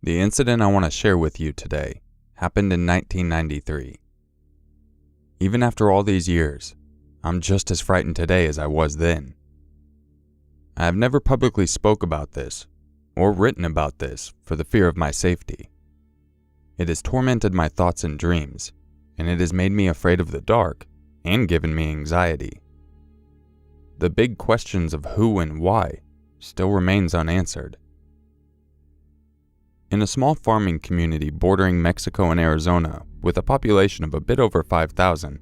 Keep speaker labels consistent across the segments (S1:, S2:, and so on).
S1: The incident I want to share with you today happened in 1993. Even after all these years, I'm just as frightened today as I was then. I have never publicly spoke about this or written about this for the fear of my safety. It has tormented my thoughts and dreams, and it has made me afraid of the dark and given me anxiety. The big questions of who and why still remains unanswered. In a small farming community bordering Mexico and Arizona with a population of a bit over 5,000,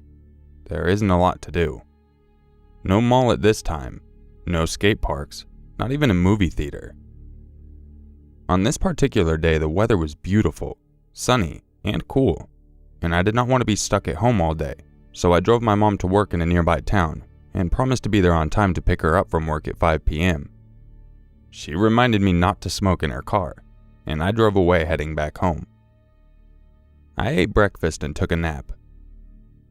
S1: there isn't a lot to do. No mall at this time, no skate parks, not even a movie theater. On this particular day, the weather was beautiful, sunny, and cool, and I did not want to be stuck at home all day, so I drove my mom to work in a nearby town and promised to be there on time to pick her up from work at 5 p.m. She reminded me not to smoke in her car, and I drove away heading back home. I ate breakfast and took a nap.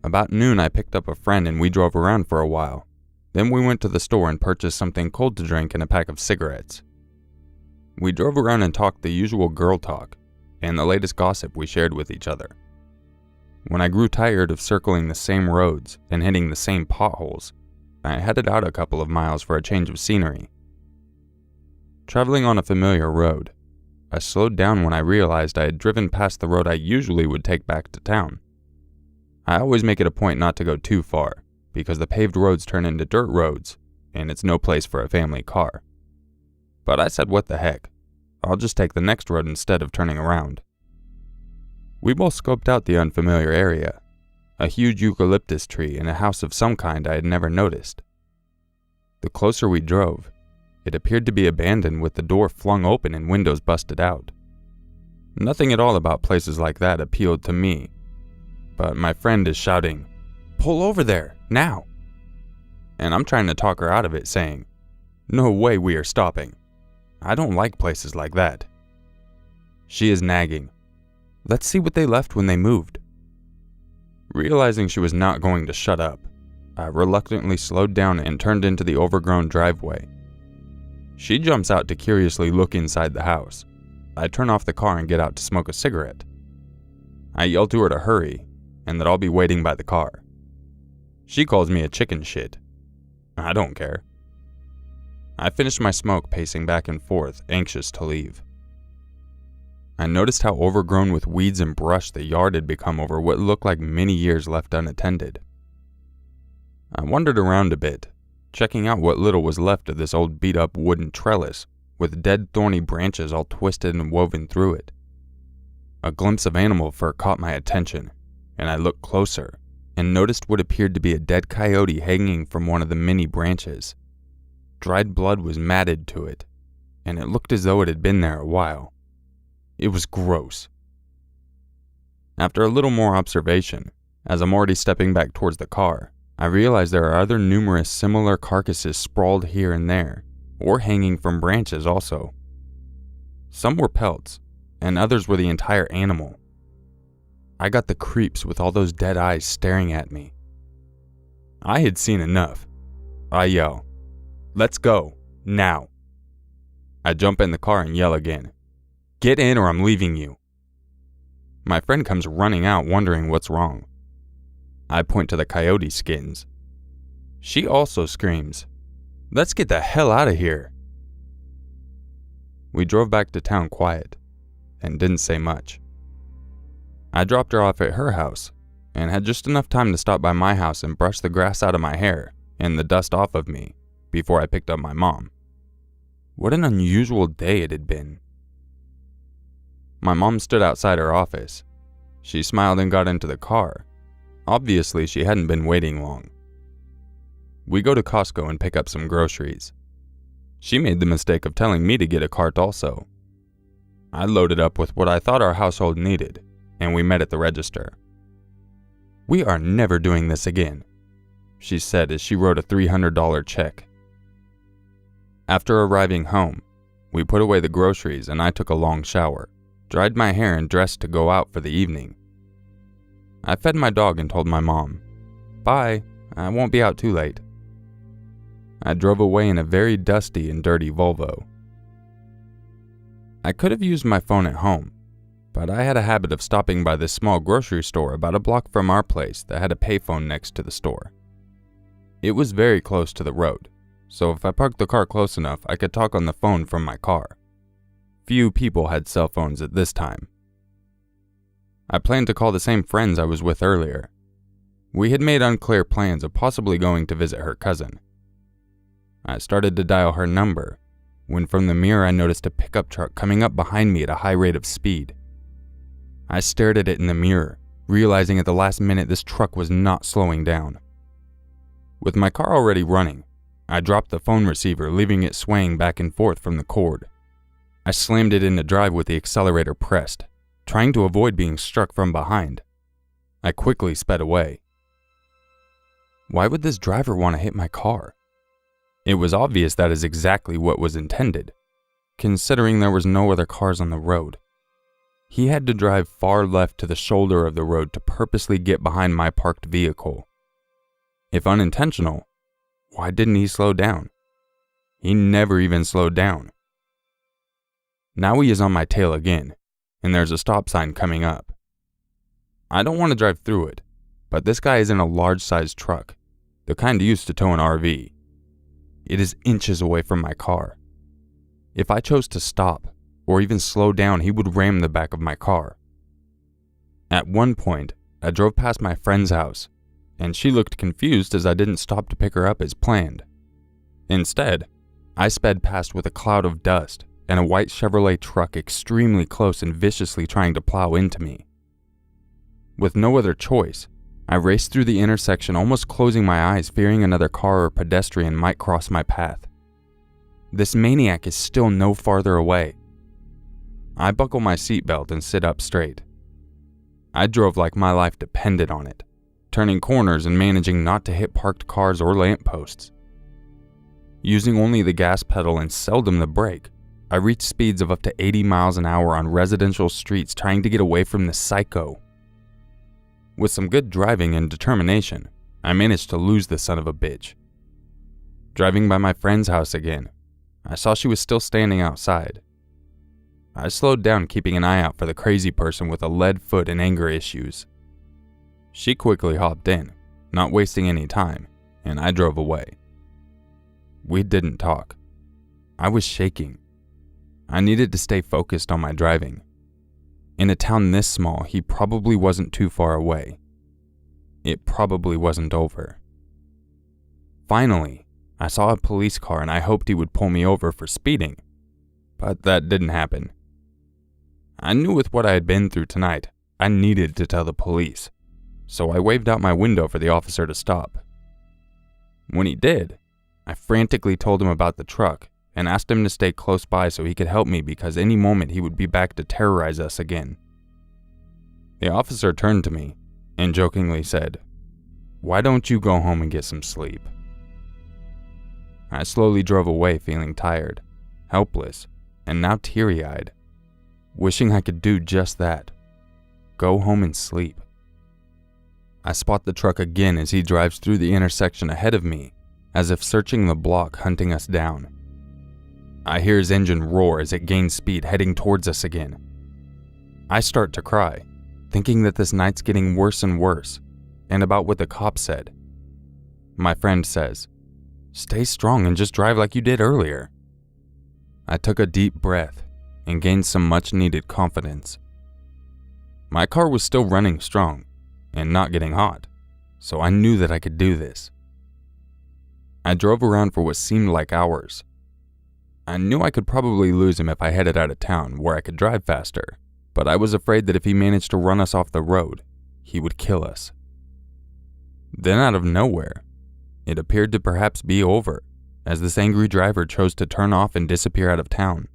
S1: About noon, I picked up a friend and we drove around for a while. Then we went to the store and purchased something cold to drink and a pack of cigarettes. We drove around and talked the usual girl talk and the latest gossip we shared with each other. When I grew tired of circling the same roads and hitting the same potholes, I headed out a couple of miles for a change of scenery. Traveling on a familiar road, I slowed down when I realized I had driven past the road I usually would take back to town. I always make it a point not to go too far, because the paved roads turn into dirt roads, and it's no place for a family car. But I said, what the heck, I'll just take the next road instead of turning around. We both scoped out the unfamiliar area, a huge eucalyptus tree and a house of some kind I had never noticed. The closer we drove, it appeared to be abandoned with the door flung open and windows busted out. Nothing at all about places like that appealed to me, but my friend is shouting, "Pull over there, now!" And I'm trying to talk her out of it, saying, "No way we are stopping. I don't like places like that." She is nagging, "Let's see what they left when they moved." Realizing she was not going to shut up, I reluctantly slowed down and turned into the overgrown driveway. She jumps out to curiously look inside the house. I turn off the car and get out to smoke a cigarette. I yell to her to hurry, and that I'll be waiting by the car. She calls me a chicken shit. I don't care. I finished my smoke, pacing back and forth, anxious to leave. I noticed how overgrown with weeds and brush the yard had become over what looked like many years left unattended. I wandered around a bit, checking out what little was left of this old beat-up wooden trellis with dead thorny branches all twisted and woven through it. A glimpse of animal fur caught my attention, and I looked closer and noticed what appeared to be a dead coyote hanging from one of the many branches. Dried blood was matted to it, and it looked as though it had been there a while. It was gross. After a little more observation, as I'm already stepping back towards the car, I realized there are other numerous similar carcasses sprawled here and there, or hanging from branches also. Some were pelts, and others were the entire animal. I got the creeps with all those dead eyes staring at me. I had seen enough. I yell, "Let's go, now." I jump in the car and yell again, "Get in or I'm leaving you." My friend comes running out wondering what's wrong. I point to the coyote skins. She also screams, "Let's get the hell out of here." We drove back to town quiet and didn't say much. I dropped her off at her house and had just enough time to stop by my house and brush the grass out of my hair and the dust off of me before I picked up my mom. What an unusual day it had been. My mom stood outside her office. She smiled and got into the car. Obviously, she hadn't been waiting long. We go to Costco and pick up some groceries. She made the mistake of telling me to get a cart also. I loaded up with what I thought our household needed, and we met at the register. "We are never doing this again," she said as she wrote a $300 check. After arriving home, we put away the groceries and I took a long shower, dried my hair and dressed to go out for the evening. I fed my dog and told my mom, "Bye, I won't be out too late." I drove away in a very dusty and dirty Volvo. I could have used my phone at home, but I had a habit of stopping by this small grocery store about a block from our place that had a payphone next to the store. It was very close to the road, so if I parked the car close enough, I could talk on the phone from my car. Few people had cell phones at this time. I planned to call the same friends I was with earlier. We had made unclear plans of possibly going to visit her cousin. I started to dial her number, when from the mirror I noticed a pickup truck coming up behind me at a high rate of speed. I stared at it in the mirror, realizing at the last minute this truck was not slowing down. With my car already running, I dropped the phone receiver, leaving it swaying back and forth from the cord. I slammed it into drive with the accelerator pressed, trying to avoid being struck from behind. I quickly sped away. Why would this driver want to hit my car? It was obvious that is exactly what was intended, considering there was no other cars on the road. He had to drive far left to the shoulder of the road to purposely get behind my parked vehicle. If unintentional, why didn't he slow down? He never even slowed down. Now he is on my tail again, and there's a stop sign coming up. I don't want to drive through it, but this guy is in a large-sized truck, the kind used to tow an RV. It is inches away from my car. If I chose to stop, or even slow down, he would ram the back of my car. At one point, I drove past my friend's house, and she looked confused as I didn't stop to pick her up as planned. Instead, I sped past with a cloud of dust and a white Chevrolet truck extremely close and viciously trying to plow into me. With no other choice, I raced through the intersection, almost closing my eyes, fearing another car or pedestrian might cross my path. This maniac is still no farther away. I buckle my seatbelt and sit up straight. I drove like my life depended on it, turning corners and managing not to hit parked cars or lampposts. Using only the gas pedal and seldom the brake, I reached speeds of up to 80 miles an hour on residential streets trying to get away from this psycho. With some good driving and determination, I managed to lose the son of a bitch. Driving by my friend's house again, I saw she was still standing outside. I slowed down, keeping an eye out for the crazy person with a lead foot and anger issues. She quickly hopped in, not wasting any time, and I drove away. We didn't talk. I was shaking. I needed to stay focused on my driving. In a town this small, he probably wasn't too far away. It probably wasn't over. Finally, I saw a police car and I hoped he would pull me over for speeding, but that didn't happen. I knew with what I had been through tonight, I needed to tell the police, so I waved out my window for the officer to stop. When he did, I frantically told him about the truck and asked him to stay close by so he could help me because any moment he would be back to terrorize us again. The officer turned to me and jokingly said, "Why don't you go home and get some sleep?" I slowly drove away feeling tired, helpless, and now teary-eyed, wishing I could do just that. Go home and sleep. I spot the truck again as he drives through the intersection ahead of me, as if searching the block, hunting us down. I hear his engine roar as it gains speed, heading towards us again. I start to cry, thinking that this night's getting worse and worse, and about what the cop said. My friend says, "Stay strong and just drive like you did earlier." I took a deep breath and gained some much-needed confidence. My car was still running strong and not getting hot, so I knew that I could do this. I drove around for what seemed like hours. I knew I could probably lose him if I headed out of town where I could drive faster, but I was afraid that if he managed to run us off the road, he would kill us. Then out of nowhere, it appeared to perhaps be over, as this angry driver chose to turn off and disappear out of town.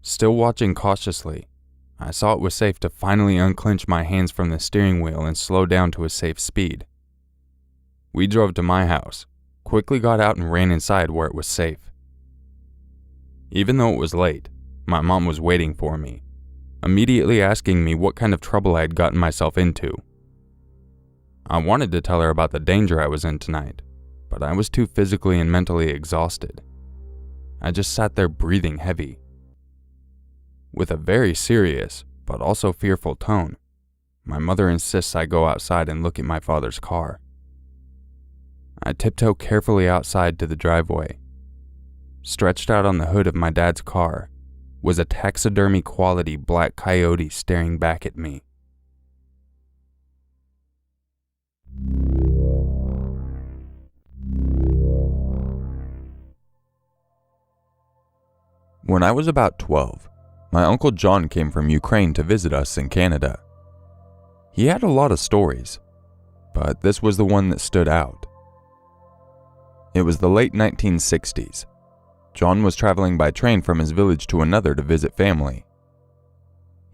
S1: Still watching cautiously, I saw it was safe to finally unclench my hands from the steering wheel and slow down to a safe speed. We drove to my house, quickly got out and ran inside where it was safe. Even though it was late, my mom was waiting for me, immediately asking me what kind of trouble I had gotten myself into. I wanted to tell her about the danger I was in tonight, but I was too physically and mentally exhausted. I just sat there breathing heavy. With a very serious, but also fearful tone, my mother insists I go outside and look at my father's car. I tiptoe carefully outside to the driveway. Stretched out on the hood of my dad's car was a taxidermy-quality black coyote staring back at me. When I was about 12, my Uncle John came from Ukraine to visit us in Canada. He had a lot of stories, but this was the one that stood out. It was the late 1960s. John was traveling by train from his village to another to visit family.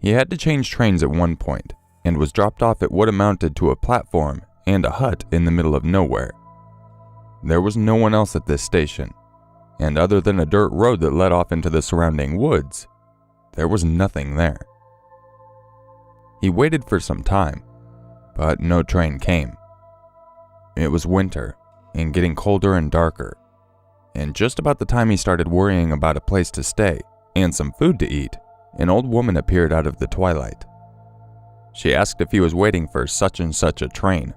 S1: He had to change trains at one point and was dropped off at what amounted to a platform and a hut in the middle of nowhere. There was no one else at this station, and other than a dirt road that led off into the surrounding woods, there was nothing there. He waited for some time, but no train came. It was winter and getting colder and darker, and just about the time he started worrying about a place to stay and some food to eat, an old woman appeared out of the twilight. She asked if he was waiting for such and such a train,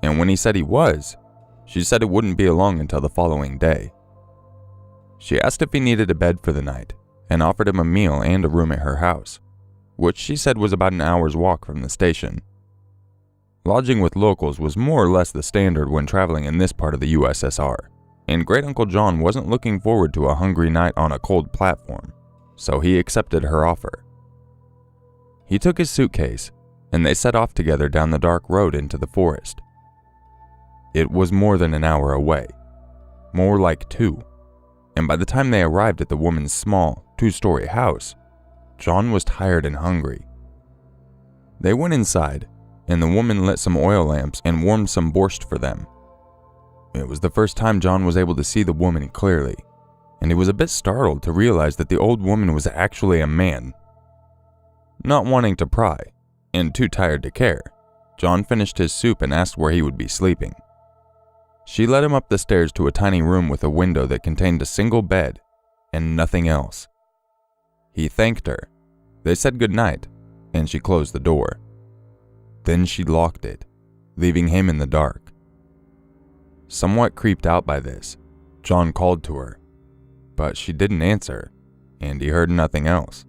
S1: and when he said he was, she said it wouldn't be long until the following day. She asked if he needed a bed for the night and offered him a meal and a room at her house, which she said was about an hour's walk from the station. Lodging with locals was more or less the standard when traveling in this part of the USSR, and Great Uncle John wasn't looking forward to a hungry night on a cold platform, so he accepted her offer. He took his suitcase, and they set off together down the dark road into the forest. It was more than an hour away, more like 2, and by the time they arrived at the woman's small, 2-story house, John was tired and hungry. They went inside, and the woman lit some oil lamps and warmed some borscht for them. It was the first time John was able to see the woman clearly, and he was a bit startled to realize that the old woman was actually a man. Not wanting to pry, and too tired to care, John finished his soup and asked where he would be sleeping. She led him up the stairs to a tiny room with a window that contained a single bed and nothing else. He thanked her. They said goodnight, and she closed the door. Then she locked it, leaving him in the dark. Somewhat creeped out by this, John called to her, but she didn't answer, and he heard nothing else.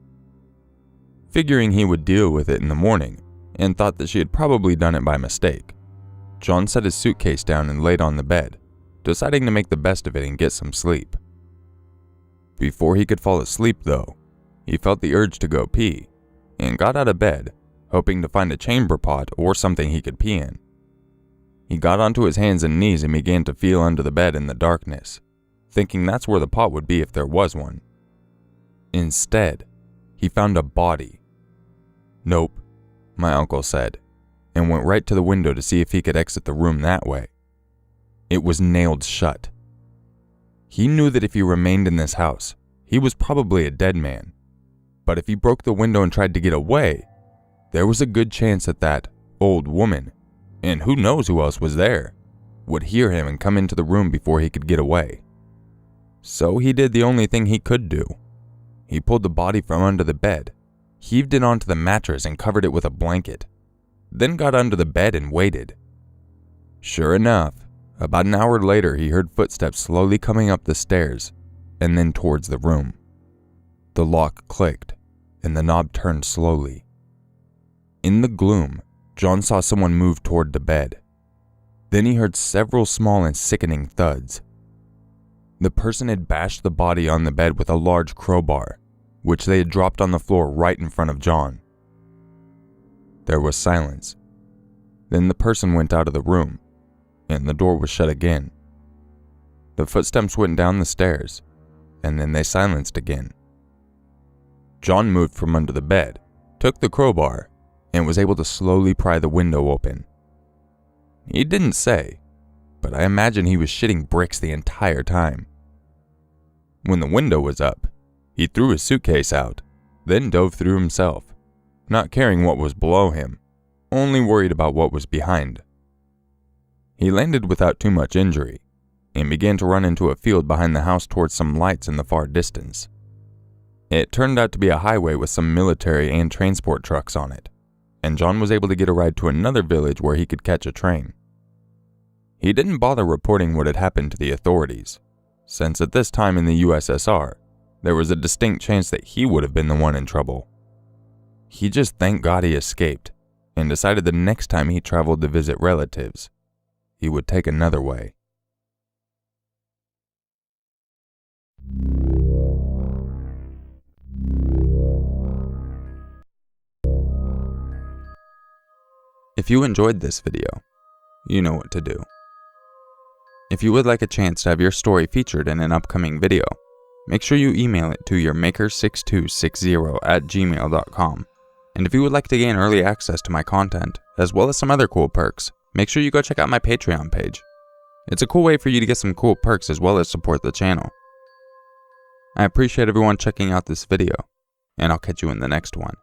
S1: Figuring he would deal with it in the morning, and thought that she had probably done it by mistake, John set his suitcase down and laid on the bed, deciding to make the best of it and get some sleep. Before he could fall asleep, though, he felt the urge to go pee, and got out of bed, hoping to find a chamber pot or something he could pee in. He got onto his hands and knees and began to feel under the bed in the darkness, thinking that's where the pot would be if there was one. Instead, he found a body. "Nope," my uncle said, and went right to the window to see if he could exit the room that way. It was nailed shut. He knew that if he remained in this house, he was probably a dead man. But if he broke the window and tried to get away, there was a good chance that old woman, and who knows who else was there, would hear him and come into the room before he could get away. So he did the only thing he could do. He pulled the body from under the bed, heaved it onto the mattress and covered it with a blanket, then got under the bed and waited. Sure enough, about an hour later he heard footsteps slowly coming up the stairs and then towards the room. The lock clicked, and the knob turned slowly. In the gloom, John saw someone move toward the bed. Then he heard several small and sickening thuds. The person had bashed the body on the bed with a large crowbar, which they had dropped on the floor right in front of John. There was silence. Then the person went out of the room, and the door was shut again. The footsteps went down the stairs, and then they silenced again. John moved from under the bed, took the crowbar, and was able to slowly pry the window open. He didn't say, but I imagine he was shitting bricks the entire time. When the window was up, he threw his suitcase out, then dove through himself, not caring what was below him, only worried about what was behind. He landed without too much injury, and began to run into a field behind the house towards some lights in the far distance. It turned out to be a highway with some military and transport trucks on it, and John was able to get a ride to another village where he could catch a train. He didn't bother reporting what had happened to the authorities, since at this time in the USSR, there was a distinct chance that he would have been the one in trouble. He just thanked God he escaped, and decided the next time he traveled to visit relatives, he would take another way. If you enjoyed this video, you know what to do. If you would like a chance to have your story featured in an upcoming video, make sure you email it to yourmaker6260@gmail.com. And if you would like to gain early access to my content, as well as some other cool perks, make sure you go check out my Patreon page. It's a cool way for you to get some cool perks as well as support the channel. I appreciate everyone checking out this video, and I'll catch you in the next one.